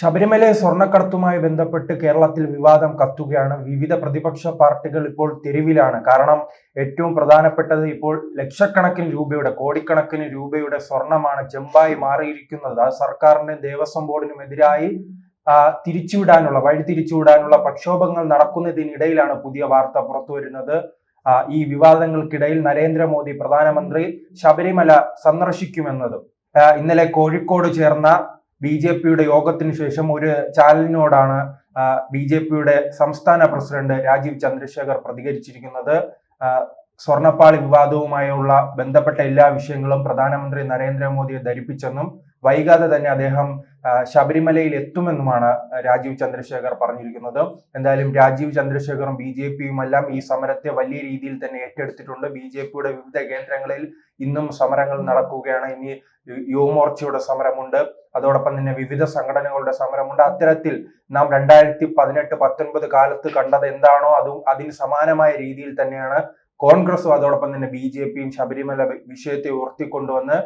ശബരിമല സ്വർണ്ണക്കടത്തുമായി ബന്ധപ്പെട്ട് കേരളത്തിൽ വിവാദം കത്തുകയാണ്. വിവിധ പ്രതിപക്ഷ പാർട്ടികൾ ഇപ്പോൾ തെരുവിലാണ്. കാരണം ഏറ്റവും പ്രധാനപ്പെട്ടത് ഇപ്പോൾ ലക്ഷക്കണക്കിന് രൂപയുടെ, കോടിക്കണക്കിന് രൂപയുടെ സ്വർണമാണ് ജമ്പായി മാറിയിരിക്കുന്നത്. അത് സർക്കാരിനും ദേവസ്വം ബോർഡിനും എതിരായി വഴി തിരിച്ചുവിടാനുള്ള പ്രക്ഷോഭങ്ങൾ നടക്കുന്നതിനിടയിലാണ് പുതിയ വാർത്ത പുറത്തു വരുന്നത്. ഈ വിവാദങ്ങൾക്കിടയിൽ നരേന്ദ്രമോദി പ്രധാനമന്ത്രി ശബരിമല സന്ദർശിക്കുമെന്നത് ഇന്നലെ കോഴിക്കോട് ചേർന്ന BJPയുടെ യോഗത്തിന് ശേഷം ഒരു ചാനലിനോടാണ് BJPയുടെ സംസ്ഥാന പ്രസിഡന്റ് രാജീവ് ചന്ദ്രശേഖർ പ്രതികരിച്ചിരിക്കുന്നത്. സ്വർണ്ണപ്പാളി വിവാദവുമായുള്ള ബന്ധപ്പെട്ട എല്ലാ വിഷയങ്ങളും പ്രധാനമന്ത്രി നരേന്ദ്രമോദിയെ ധരിപ്പിച്ചെന്നും വൈകാതെ തന്നെ അദ്ദേഹം ശബരിമലയിൽ എത്തുമെന്നുമാണ് രാജീവ് ചന്ദ്രശേഖർ പറഞ്ഞിരിക്കുന്നത്. എന്തായാലും രാജീവ് ചന്ദ്രശേഖറും BJPയുമെല്ലാം ഈ സമരത്തെ വലിയ രീതിയിൽ തന്നെ ഏറ്റെടുത്തിട്ടുണ്ട്. BJPയുടെ വിവിധ കേന്ദ്രങ്ങളിൽ ഇന്നും സമരങ്ങൾ നടക്കുകയാണ്. ഇനി യുവമോർച്ചയുടെ സമരമുണ്ട്, അതോടൊപ്പം തന്നെ വിവിധ സംഘടനകളുടെ സമരമുണ്ട്. അത്തരത്തിൽ നാം 2018-19 കാലത്ത് കണ്ടത് എന്താണോ അതിന് സമാനമായ രീതിയിൽ തന്നെയാണ് കോൺഗ്രസും അതോടൊപ്പം തന്നെ BJPയും ശബരിമല വിഷയത്തെ ഉയർത്തിക്കൊണ്ടുവന്ന്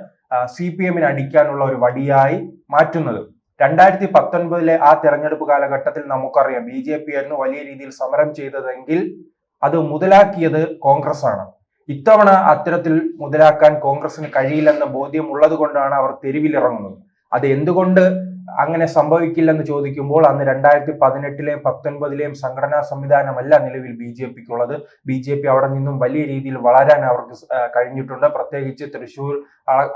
CPMന് അടിക്കാനുള്ള ഒരു വടിയായി മാറ്റുന്നത്. 2019 ആ തെരഞ്ഞെടുപ്പ് കാലഘട്ടത്തിൽ നമുക്കറിയാം BJP ആയിരുന്നു വലിയ രീതിയിൽ സമരം ചെയ്തതെങ്കിൽ അത് മുതലാക്കിയത് കോൺഗ്രസ് ആണ്. ഇത്തവണ അത്തരത്തിൽ മുതലാക്കാൻ കോൺഗ്രസിന് കഴിയില്ലെന്ന ബോധ്യം ഉള്ളത് കൊണ്ടാണ് അവർ തെരുവിലിറങ്ങുന്നത്. അത് എന്തുകൊണ്ട് അങ്ങനെ സംഭവിക്കില്ലെന്ന് ചോദിക്കുമ്പോൾ അന്ന് 2018-ലെയും 2019-ലെയും സംഘടനാ സംവിധാനമല്ല നിലവിൽ BJPക്കുള്ളത്. BJP അവിടെ നിന്നും വലിയ രീതിയിൽ വളരാൻ അവർക്ക് കഴിഞ്ഞിട്ടുണ്ട്. പ്രത്യേകിച്ച് തൃശ്ശൂർ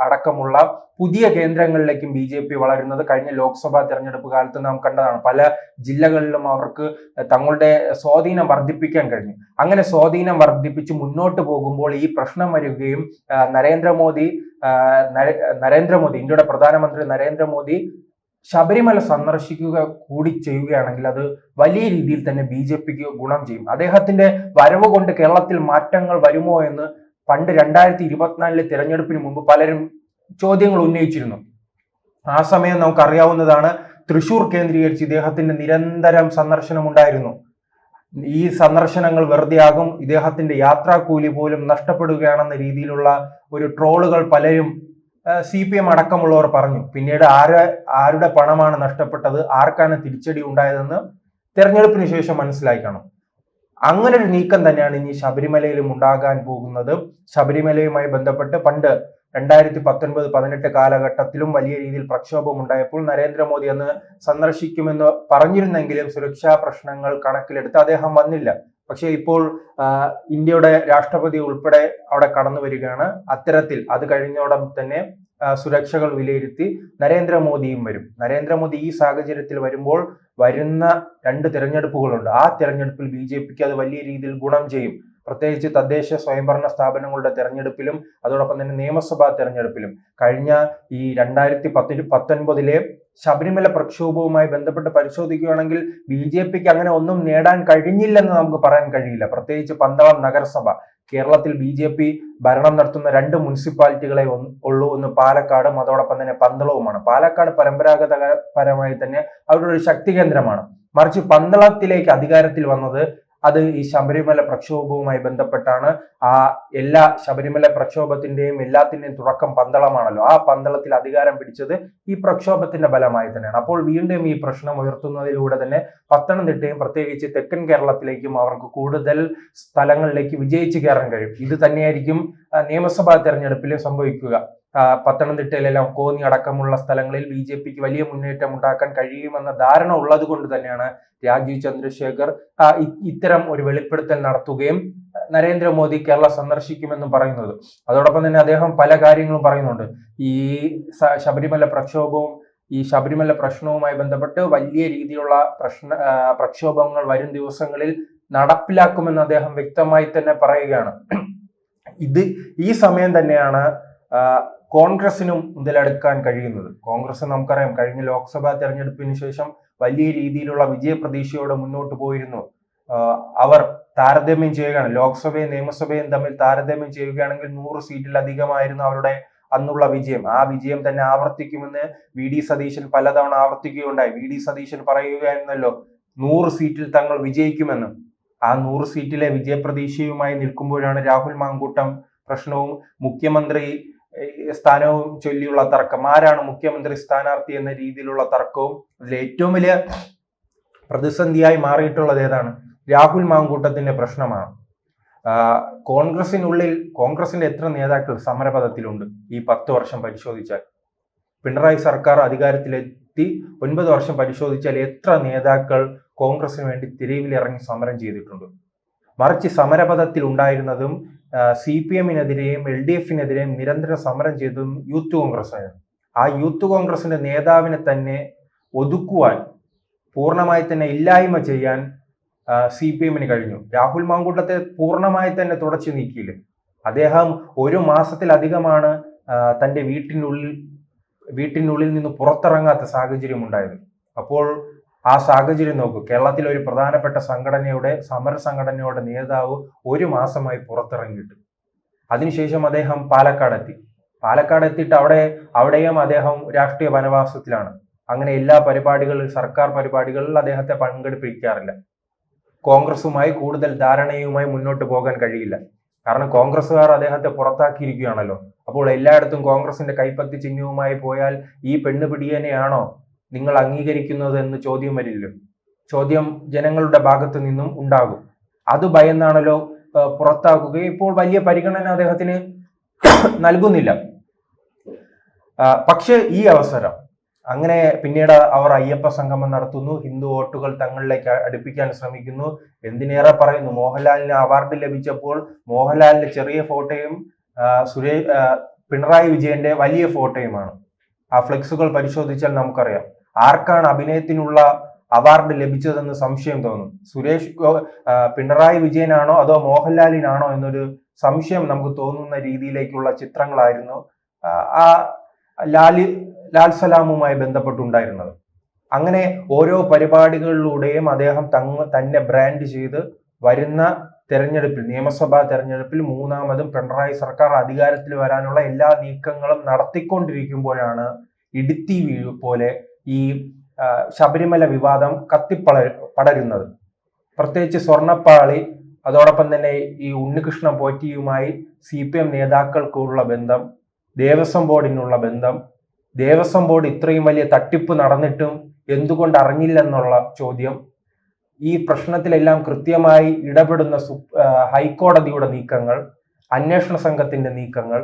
അടക്കമുള്ള പുതിയ കേന്ദ്രങ്ങളിലേക്കും BJP വളരുന്നത് കഴിഞ്ഞ ലോക്സഭാ തെരഞ്ഞെടുപ്പ് കാലത്ത് നാം കണ്ടതാണ്. പല ജില്ലകളിലും അവർക്ക് തങ്ങളുടെ സ്വാധീനം വർദ്ധിപ്പിക്കാൻ കഴിഞ്ഞു. അങ്ങനെ സ്വാധീനം വർദ്ധിപ്പിച്ച് മുന്നോട്ട് പോകുമ്പോൾ ഈ പ്രശ്നം വരികയും നരേന്ദ്രമോദി ഇന്ത്യയുടെ പ്രധാനമന്ത്രി നരേന്ദ്രമോദി ശബരിമല സന്ദർശിക്കുക കൂടി ചെയ്യുകയാണെങ്കിൽ അത് വലിയ രീതിയിൽ തന്നെ BJPക്ക് ഗുണം ചെയ്യും. അദ്ദേഹത്തിന്റെ വരവ് കൊണ്ട് കേരളത്തിൽ മാറ്റങ്ങൾ വരുമോ എന്ന് പണ്ട് 2024 തിരഞ്ഞെടുപ്പിന് മുമ്പ് പലരും ചോദ്യങ്ങൾ ഉന്നയിച്ചിരുന്നു. ആ സമയം നമുക്കറിയാവുന്നതാണ്, തൃശൂർ കേന്ദ്രീകരിച്ച് ഇദ്ദേഹത്തിന്റെ നിരന്തരം സന്ദർശനം ഉണ്ടായിരുന്നു. ഈ സന്ദർശനങ്ങൾ വെറുതെയാകും, ഇദ്ദേഹത്തിന്റെ യാത്രാക്കൂലി പോലും നഷ്ടപ്പെടുകയാണെന്ന രീതിയിലുള്ള ഒരു ട്രോളുകൾ പലരും CPM അടക്കമുള്ളവർ പറഞ്ഞു. പിന്നീട് ആരുടെ പണമാണ് നഷ്ടപ്പെട്ടത്, ആർക്കാണ് തിരിച്ചടി ഉണ്ടായതെന്ന് തെരഞ്ഞെടുപ്പിന് ശേഷം മനസ്സിലായി കാണും. അങ്ങനെ ഒരു നീക്കം തന്നെയാണ് ഇനി ശബരിമലയിലും ഉണ്ടാകാൻ പോകുന്നത്. ശബരിമലയുമായി ബന്ധപ്പെട്ട് പണ്ട് 2019-18 കാലഘട്ടത്തിലും വലിയ രീതിയിൽ പ്രക്ഷോഭം ഉണ്ടായപ്പോൾ നരേന്ദ്രമോദി അന്ന് സന്ദർശിക്കുമെന്ന് പറഞ്ഞിരുന്നെങ്കിലും സുരക്ഷാ പ്രശ്നങ്ങൾ കണക്കിലെടുത്ത് അദ്ദേഹം വന്നില്ല. പക്ഷെ ഇപ്പോൾ ഇന്ത്യയുടെ രാഷ്ട്രപതി ഉൾപ്പെടെ അവിടെ കടന്നു വരികയാണ്. അത്തരത്തിൽ അത് കഴിഞ്ഞോടം തന്നെ സുരക്ഷകൾ വിലയിരുത്തി നരേന്ദ്രമോദിയും വരും. നരേന്ദ്രമോദി ഈ സാഹചര്യത്തിൽ വരുമ്പോൾ വരുന്ന 2 തെരഞ്ഞെടുപ്പുകളുണ്ട്. ആ തെരഞ്ഞെടുപ്പിൽ BJPക്ക് അത് വലിയ രീതിയിൽ ഗുണം ചെയ്യും. പ്രത്യേകിച്ച് തദ്ദേശ സ്വയംഭരണ സ്ഥാപനങ്ങളുടെ തെരഞ്ഞെടുപ്പിലും അതോടൊപ്പം തന്നെ നിയമസഭാ തെരഞ്ഞെടുപ്പിലും. കഴിഞ്ഞ ഈ 2019-ലെ ശബരിമല പ്രക്ഷോഭവുമായി ബന്ധപ്പെട്ട് പരിശോധിക്കുകയാണെങ്കിൽ BJPക്ക് അങ്ങനെ ഒന്നും നേടാൻ കഴിഞ്ഞില്ലെന്ന് നമുക്ക് പറയാൻ കഴിയില്ല. പ്രത്യേകിച്ച് പന്തളം നഗരസഭ, കേരളത്തിൽ BJP ഭരണം നടത്തുന്ന 2 മുനിസിപ്പാലിറ്റികളെ ഉള്ളൂ. ഒന്ന് പാലക്കാടും അതോടൊപ്പം തന്നെ പന്തളവുമാണ്. പാലക്കാട് പരമ്പരാഗതപരമായി തന്നെ അവരുടെ ഒരു ശക്തി കേന്ദ്രമാണ്. മറിച്ച് പന്തളത്തിലേക്ക് അധികാരത്തിൽ വന്നത് അത് ഈ ശബരിമല പ്രക്ഷോഭവുമായി ബന്ധപ്പെട്ടാണ്. എല്ലാ ശബരിമല പ്രക്ഷോഭത്തിന്റെയും എല്ലാത്തിന്റെയും തുടക്കം പന്തളമാണല്ലോ. ആ പന്തളത്തിൽ അധികാരം പിടിച്ചത് ഈ പ്രക്ഷോഭത്തിന്റെ ഫലമായി തന്നെയാണ്. അപ്പോൾ വീണ്ടും ഈ പ്രശ്നം ഉയർത്തുന്നതിലൂടെ തന്നെ പത്തനംതിട്ടയും പ്രത്യേകിച്ച് തെക്കൻ കേരളത്തിലേക്കും അവർക്ക് കൂടുതൽ സ്ഥലങ്ങളിലേക്ക് വിജയിച്ചു കയറാൻ കഴിയും. ഇത് തന്നെയായിരിക്കും നിയമസഭാ തെരഞ്ഞെടുപ്പിൽ സംഭവിക്കുക. പത്തനംതിട്ടയിലെല്ലാം കോന്നി അടക്കമുള്ള സ്ഥലങ്ങളിൽ BJPക്ക് വലിയ മുന്നേറ്റം ഉണ്ടാക്കാൻ കഴിയുമെന്ന ധാരണ ഉള്ളത് കൊണ്ട് തന്നെയാണ് രാജീവ് ചന്ദ്രശേഖർ ഇത്തരം ഒരു വെളിപ്പെടുത്തൽ നടത്തുകയും നരേന്ദ്രമോദി കേരളം സന്ദർശിക്കുമെന്നും പറയുന്നത്. അതോടൊപ്പം തന്നെ അദ്ദേഹം പല കാര്യങ്ങളും പറയുന്നുണ്ട്. ഈ ശബരിമല പ്രശ്നവുമായി ബന്ധപ്പെട്ട് വലിയ രീതിയിലുള്ള പ്രക്ഷോഭങ്ങൾ വരും ദിവസങ്ങളിൽ നടപ്പിലാക്കുമെന്ന് അദ്ദേഹം വ്യക്തമായി തന്നെ പറയുകയാണ്. ഈ സമയം തന്നെയാണ് കോൺഗ്രസിനും മുതലെടുക്കാൻ കഴിയുന്നത്. കോൺഗ്രസ് നമുക്കറിയാം കഴിഞ്ഞ ലോക്സഭാ തെരഞ്ഞെടുപ്പിന് ശേഷം വലിയ രീതിയിലുള്ള വിജയപ്രതീക്ഷയോടെ മുന്നോട്ട് പോയിരുന്നു. അവർ താരതമ്യം ചെയ്യുകയാണ്, ലോക്സഭയും നിയമസഭയും തമ്മിൽ താരതമ്യം ചെയ്യുകയാണെങ്കിൽ 100 സീറ്റിലധികമായിരുന്നു അവരുടെ അന്നുള്ള വിജയം. ആ വിജയം തന്നെ ആവർത്തിക്കുമെന്ന് VD സതീശൻ പലതവണ ആവർത്തിക്കുകയുണ്ടായി. VD സതീശൻ പറയുകയായിരുന്നല്ലോ 100 സീറ്റിൽ തങ്ങൾ വിജയിക്കുമെന്ന്. ആ 100 സീറ്റിലെ വിജയപ്രതീക്ഷയുമായി നിൽക്കുമ്പോഴാണ് രാഹുൽ മാങ്കൂട്ടം പ്രശ്നവും മുഖ്യമന്ത്രി സ്ഥാനവും ചൊല്ലിയുള്ള തർക്കം, ആരാണ് മുഖ്യമന്ത്രി സ്ഥാനാർത്ഥി എന്ന രീതിയിലുള്ള തർക്കവും, അതിൽ ഏറ്റവും വലിയ പ്രതിസന്ധിയായി മാറിയിട്ടുള്ളത് ഏതാണ്? രാഹുൽ മാങ്കൂട്ടത്തിന്റെ പ്രശ്നമാണ്. കോൺഗ്രസിന്റെ എത്ര നേതാക്കൾ സമരപഥത്തിലുണ്ട് ഈ 10 വർഷം പരിശോധിച്ചാൽ? പിണറായി സർക്കാർ അധികാരത്തിലെത്തി 9 വർഷം പരിശോധിച്ചാൽ എത്ര നേതാക്കൾ കോൺഗ്രസിന് വേണ്ടി തെരുവിലിറങ്ങി സമരം ചെയ്തിട്ടുണ്ട്? മറിച്ച് സമരപഥത്തിൽ ഉണ്ടായിരുന്നതും CPM-നെതിരെയും LDF-നെതിരെയും നിരന്തരം സമരം ചെയ്തതും യൂത്ത് കോൺഗ്രസ്സാണ്. ആ യൂത്ത് കോൺഗ്രസിന്റെ നേതാവിനെ തന്നെ ഒതുക്കുവാൻ, പൂർണ്ണമായി തന്നെ ഇല്ലായ്മ ചെയ്യാൻ CPM-ന് കഴിഞ്ഞു. രാഹുൽ മാങ്കൂട്ടത്തെ പൂർണ്ണമായി തന്നെ തുടച്ചു നീക്കിയില്ല. അദ്ദേഹം 1 മാസത്തിലധികമാണ് തന്റെ വീട്ടിനുള്ളിൽ നിന്ന് പുറത്തിറങ്ങാത്ത സാഹചര്യം ഉണ്ടായത്. അപ്പോൾ ആ സാഹചര്യം നോക്കൂ. കേരളത്തിലെ ഒരു പ്രധാനപ്പെട്ട സമര സംഘടനയുടെ നേതാവ് 1 മാസമായി പുറത്തിറങ്ങിയിട്ട്, അതിനുശേഷം അദ്ദേഹം പാലക്കാട് എത്തിയിട്ട് അവിടെയും അദ്ദേഹം രാഷ്ട്രീയ വനവാസത്തിലാണ്. അങ്ങനെ എല്ലാ സർക്കാർ പരിപാടികളിൽ അദ്ദേഹത്തെ പങ്കെടുപ്പിക്കാറില്ല. കോൺഗ്രസുമായി കൂടുതൽ ധാരണയുമായി മുന്നോട്ട് പോകാൻ കഴിയില്ല. കാരണം കോൺഗ്രസ്സുകാർ അദ്ദേഹത്തെ പുറത്താക്കിയിരിക്കുകയാണല്ലോ. അപ്പോൾ എല്ലായിടത്തും കോൺഗ്രസിന്റെ കൈപ്പത്തി ചിഹ്നവുമായി പോയാൽ ഈ പെണ്ണുപിടിയനെയാണോ നിങ്ങൾ അംഗീകരിക്കുന്നത് എന്ന് ചോദ്യം വരില്ലോ. ചോദ്യം ജനങ്ങളുടെ ഭാഗത്തു നിന്നും ഉണ്ടാകും. അത് ഭയന്നാണല്ലോ പുറത്താക്കുകയും ഇപ്പോൾ വലിയ പരിഗണന അദ്ദേഹത്തിന് നൽകുന്നില്ല. പക്ഷെ ഈ അവസരം അങ്ങനെ പിന്നീട് അവർ അയ്യപ്പ സംഗമം നടത്തുന്നു, ഹിന്ദു വോട്ടുകൾ തങ്ങളിലേക്ക് അടുപ്പിക്കാൻ ശ്രമിക്കുന്നു. എന്തിനേറെ പറയുന്നു, മോഹൻലാലിന് അവാർഡ് ലഭിച്ചപ്പോൾ മോഹൻലാലിന്റെ ചെറിയ ഫോട്ടോയും പിണറായി വിജയന്റെ വലിയ ഫോട്ടോയുമാണ്. ആ ഫ്ലെക്സുകൾ പരിശോധിച്ചാൽ നമുക്കറിയാം ആർക്കാണ് അഭിനയത്തിനുള്ള അവാർഡ് ലഭിച്ചതെന്ന് സംശയം തോന്നും. പിണറായി വിജയനാണോ അതോ മോഹൻലാലിനാണോ എന്നൊരു സംശയം നമുക്ക് തോന്നുന്ന രീതിയിലേക്കുള്ള ചിത്രങ്ങളായിരുന്നു ആ ലാൽ സലാമുമായി ബന്ധപ്പെട്ടുണ്ടായിരുന്നത്. അങ്ങനെ ഓരോ പരിപാടികളിലൂടെയും അദ്ദേഹം തന്നെ ബ്രാൻഡ് ചെയ്ത് വരുന്ന നിയമസഭാ തെരഞ്ഞെടുപ്പിൽ 3ാമതും പിണറായി സർക്കാർ അധികാരത്തിൽ വരാനുള്ള എല്ലാ നീക്കങ്ങളും നടത്തിക്കൊണ്ടിരിക്കുമ്പോഴാണ് ഇടുത്തി പോലെ ഈ ശബരിമല വിവാദം പടരുന്നത്. പ്രത്യേകിച്ച് സ്വർണ്ണപ്പാളി, അതോടൊപ്പം തന്നെ ഈ ഉണ്ണികൃഷ്ണൻ പോറ്റിയുമായി CPM നേതാക്കൾക്കുള്ള ബന്ധം, ദേവസ്വം ബോർഡിനുള്ള ബന്ധം, ദേവസ്വം ബോർഡ് ഇത്രയും വലിയ തട്ടിപ്പ് നടന്നിട്ടും എന്തുകൊണ്ട് അറിഞ്ഞില്ലെന്നുള്ള ചോദ്യം, ഈ പ്രശ്നത്തിലെല്ലാം കൃത്യമായി ഇടപെടുന്ന ഹൈക്കോടതിയുടെ നീക്കങ്ങൾ, അന്വേഷണ സംഘത്തിന്റെ നീക്കങ്ങൾ,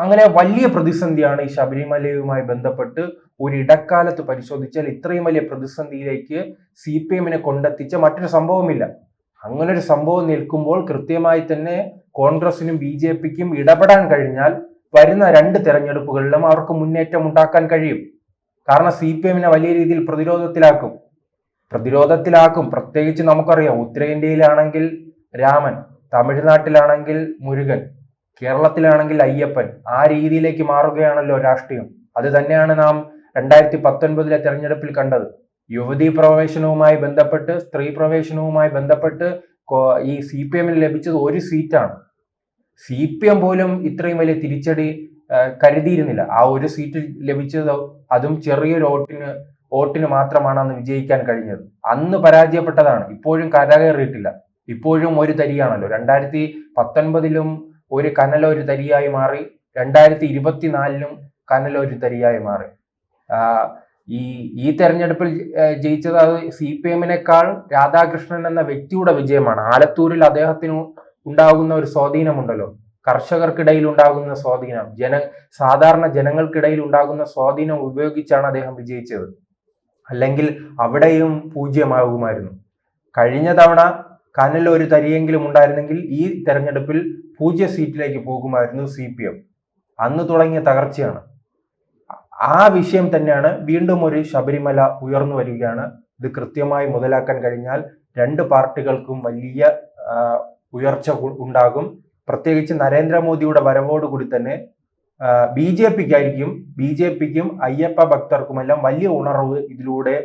അങ്ങനെ വലിയ പ്രതിസന്ധിയാണ് ഈ ശബരിമലയുമായി ബന്ധപ്പെട്ട് ഒരു ഇടക്കാലത്ത് പരിശോധിച്ചാൽ ഇത്രയും വലിയ പ്രതിസന്ധിയിലേക്ക് CPM-നെ കൊണ്ടെത്തിച്ച മറ്റൊരു സംഭവമില്ല. അങ്ങനൊരു സംഭവം നിൽക്കുമ്പോൾ കൃത്യമായി തന്നെ കോൺഗ്രസിനും BJP-ക്കും ഇടപെടാൻ കഴിഞ്ഞാൽ വരുന്ന 2 തെരഞ്ഞെടുപ്പുകളിലും അവർക്ക് മുന്നേറ്റം ഉണ്ടാക്കാൻ കഴിയും. കാരണം CPM-നെ വലിയ രീതിയിൽ പ്രതിരോധത്തിലാക്കും. പ്രത്യേകിച്ച് നമുക്കറിയാം, ഉത്തരേന്ത്യയിലാണെങ്കിൽ രാമൻ, തമിഴ്നാട്ടിലാണെങ്കിൽ മുരുകൻ, കേരളത്തിലാണെങ്കിൽ അയ്യപ്പൻ. ആ രീതിയിലേക്ക് മാറുകയാണല്ലോ രാഷ്ട്രീയം. അത് തന്നെയാണ് നാം 2019 തെരഞ്ഞെടുപ്പിൽ കണ്ടത്. യുവതീ പ്രവേശനവുമായി ബന്ധപ്പെട്ട്, സ്ത്രീ പ്രവേശനവുമായി ബന്ധപ്പെട്ട് ഈ CPM-ന് ലഭിച്ചത് 1 സീറ്റാണ്. CPM പോലും ഇത്രയും വലിയ തിരിച്ചടി കരുതിയിരുന്നില്ല. ആ 1 സീറ്റ് ലഭിച്ചത് അതും ചെറിയൊരു വോട്ടിന് മാത്രമാണ് അന്ന് വിജയിക്കാൻ കഴിഞ്ഞത്. അന്ന് പരാജയപ്പെട്ടതാണ്. ഇപ്പോഴും കരകയറിയിട്ടില്ല. ഇപ്പോഴും ഒരു തരിയാണല്ലോ. 2019 ഒരു കനലൊരു തരിയായി മാറി, 2024 കനലൊരു തരിയായി മാറി. ഈ തെരഞ്ഞെടുപ്പിൽ ജയിച്ചത് അത് CPM-നേക്കാൾ രാധാകൃഷ്ണൻ എന്ന വ്യക്തിയുടെ വിജയമാണ്. ആലത്തൂരിൽ അദ്ദേഹത്തിന് ഉണ്ടാകുന്ന ഒരു സ്വാധീനമുണ്ടല്ലോ, കർഷകർക്കിടയിൽ ഉണ്ടാകുന്ന സ്വാധീനം, സാധാരണ ജനങ്ങൾക്കിടയിൽ ഉണ്ടാകുന്ന സ്വാധീനം ഉപയോഗിച്ചാണ് അദ്ദേഹം വിജയിച്ചത്. അല്ലെങ്കിൽ അവിടെയും പൂജ്യമാകുമായിരുന്നു. കഴിഞ്ഞ തവണ കനലൊരു തരിയെങ്കിലും ഉണ്ടായിരുന്നെങ്കിൽ ഈ തെരഞ്ഞെടുപ്പിൽ 0 സീറ്റിലേക്ക് പോകുമായിരുന്നു CPM. അന്ന് തുടങ്ങിയ തകർച്ചയാണ്. ആ വിഷയം തന്നെയാണ് വീണ്ടും ഒരു ശബരിമല ഉയർന്നു വരികയാണ്. ഇത് കൃത്യമായി മുതലാക്കാൻ കഴിഞ്ഞാൽ 2 പാർട്ടികൾക്കും വലിയ ഉയർച്ച ഉണ്ടാകും. പ്രത്യേകിച്ച് നരേന്ദ്രമോദിയുടെ വരവോടുകൂടി തന്നെ BJPക്കും അയ്യപ്പ ഭക്തർക്കുമെല്ലാം വലിയ ഉണർവ് ഇതിലൂടെ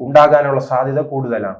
ഉണ്ടാകാനുള്ള സാധ്യത കൂടുതലാണ്.